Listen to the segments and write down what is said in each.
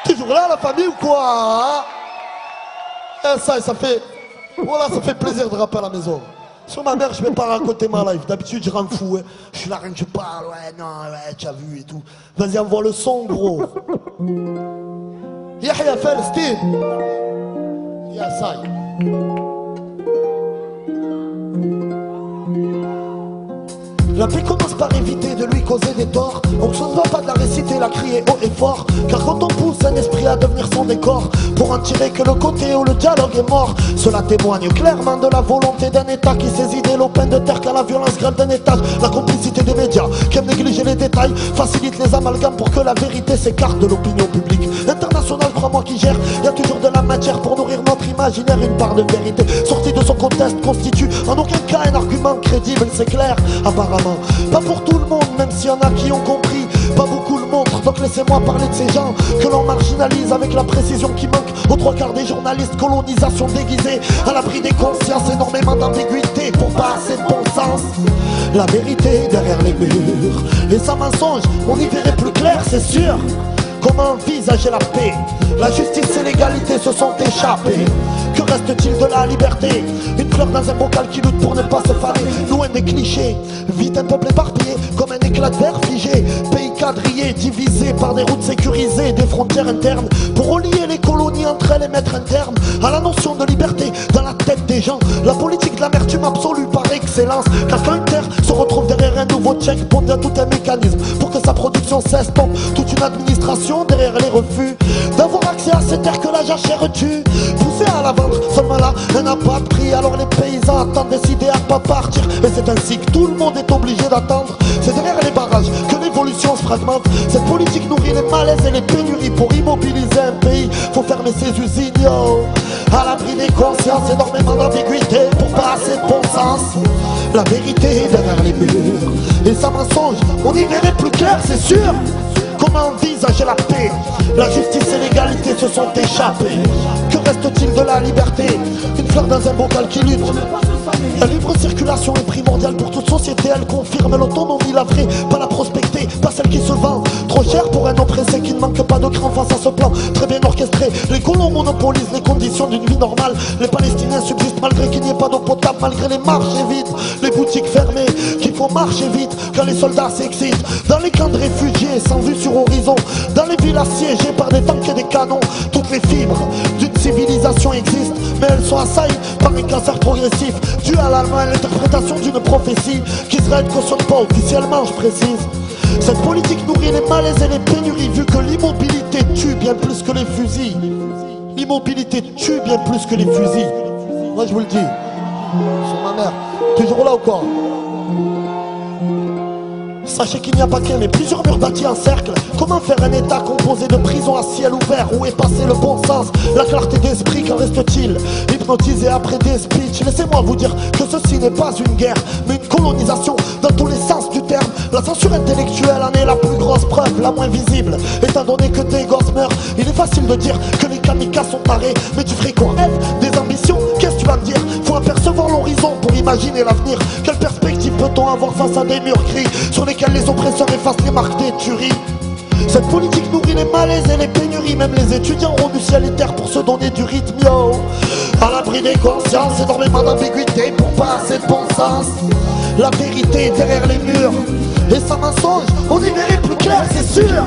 Toujours là la famille ou quoi hein? Eh, ça fait... Voilà, ça fait plaisir de rapper à la maison. Sur ma mère, je vais pas raconter ma life. D'habitude, je rends fou. Hein. Je suis là, rien que je parle. Ouais, non, ouais, tu as vu et tout. Vas-y, envoie le son, gros. Yahya, fais le style. Ya, ça y est. La paix commence par éviter de lui causer des torts. On ne se doit pas de la réciter, la crier haut et fort. Car quand on pousse un esprit à devenir son décor, pour en tirer que le côté où le dialogue est mort, cela témoigne clairement de la volonté d'un État qui saisit des lopins de terre quand la violence grève d'un étage. La complicité des médias qui aiment négliger les détails facilite les amalgames pour que la vérité s'écarte de l'opinion publique. International, crois-moi qui gère, y a toujours de la matière pour nourrir notre imaginaire. Une part de vérité sortie de son contexte constitue en aucun cas un argument crédible, c'est clair. Apparemment pas pour tout le monde, même s'il y en a qui ont compris. Pas beaucoup le montrent, donc laissez-moi parler de ces gens que l'on marginalise avec la précision qui manque aux trois quarts des journalistes. Colonisation déguisée, à l'abri des consciences, énormément d'ambiguïté pour pas assez de bon sens. La vérité derrière les murs et sans mensonge, on y verrait plus clair, c'est sûr. Comment envisager la paix? La justice et l'égalité se sont échappés. Que reste-t-il de la liberté? Une fleur dans un bocal qui lutte pour ne pas se faner. Loin des clichés, vite un peuple éparpillé comme un éclat de verre figé. Pays quadrillé, divisé par des routes sécurisées, des frontières internes pour relier les colonies entre elles et mettre un terme à la notion de liberté dans la tête des gens. La politique de l'amertume absolue par excellence, car quand une terre se retrouve derrière un nouveau checkpoint, il y a tout un mécanisme pour que sa production cesse. Pompe toute une administration derrière les refus d'avoir accès à ces terres que la jachère tue. Poussé à la vendre, seulement là, elle n'a pas de prix. Alors les paysans attendent décider à pas partir. Et c'est ainsi que tout le monde est obligé d'attendre. C'est derrière les barrages que l'évolution se fragmente. Cette politique nourrit les malaises et les pénuries. Pour immobiliser un pays, faut fermer ses usines, yo. À l'abri des consciences, énormément d'ambiguïté pour pas assez de bon sens. La vérité derrière les murs et sans mensonge, on y verrait plus clair, c'est sûr. Comment envisager la paix? La justice et l'égalité se sont échappés. Que reste-t-il de la liberté? Une fleur dans un bocal qui lutte. La libre circulation est primordiale pour toute société. Elle confirme l'autonomie, la vraie, pas la prospectée, pas celle qui se vend. Trop cher pour un oppressé qui ne manque pas de cran face à ce plan très bien orchestré. Les colons monopolisent les conditions d'une vie normale. Les Palestiniens subsistent malgré qu'il n'y ait pas d'eau potable, malgré les marchés vides, les boutiques fermées, qu'il faut marcher vite quand les soldats s'excitent. Dans les camps de réfugiés sans vue sur horizon, dans les villes assiégées par des tanks et des canons, toutes les fibres d'une civilisation existent, mais elles sont assaillies par un cancer progressif dû à l'interprétation d'une prophétie qu'Israël ne cautionne pas officiellement, je précise. Cette politique nourrit les malaises et les pénuries, vu que l'immobilité tue bien plus que les fusils. L'immobilité tue bien plus que les fusils. Moi je vous le dis. Sur ma mère. Toujours là ou quoi? Sachez qu'il n'y a pas qu'un mais plusieurs murs bâtis en cercle. Comment faire un état composé de prisons à ciel ouvert? Où est passé le bon sens, la clarté d'esprit? Qu'en reste-t-il? Hypnotisé après des speeches. Laissez-moi vous dire que ceci n'est pas une guerre, mais une colonisation dans tous les sens du terme. La censure intellectuelle en est la plus grosse preuve, la moins visible. Étant donné que des gosses meurent, il est facile de dire que les kamikazes sont tarés. Mais tu ferais quoi? Des ambitions? Qu'est-ce que tu vas me dire? Faut apercevoir l'horizon pour imaginer l'avenir. Quelle perspective peut-on avoir face à des murs gris sur lesquels les oppresseurs effacent les marques des tueries? Cette politique nourrit les malaises et les pénuries. Même les étudiants ont du ciel et terre pour se donner du rythme, yo. À l'abri des consciences, énormément d'ambiguïté pour pas assez de bon sens. La vérité derrière les murs et sans mensonge, on y verrait plus clair, c'est sûr.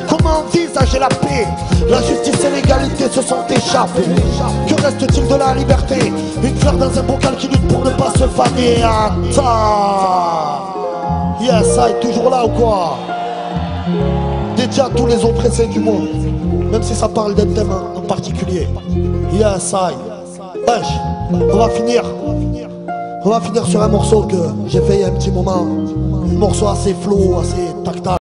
Comment envisager la paix? La justice et l'égalité se sont échappés. Que reste-t-il de la liberté? Une fleur dans un bocal qui lutte pour ne pas se faner. Attends. Yes, ça est toujours là ou quoi? Dédié à tous les oppressés du monde, même si ça parle d'un thème en particulier. Yes, ça est. Wesh, on va finir sur un morceau que j'ai fait il y a un petit moment. Un morceau assez flow, assez tac-tac.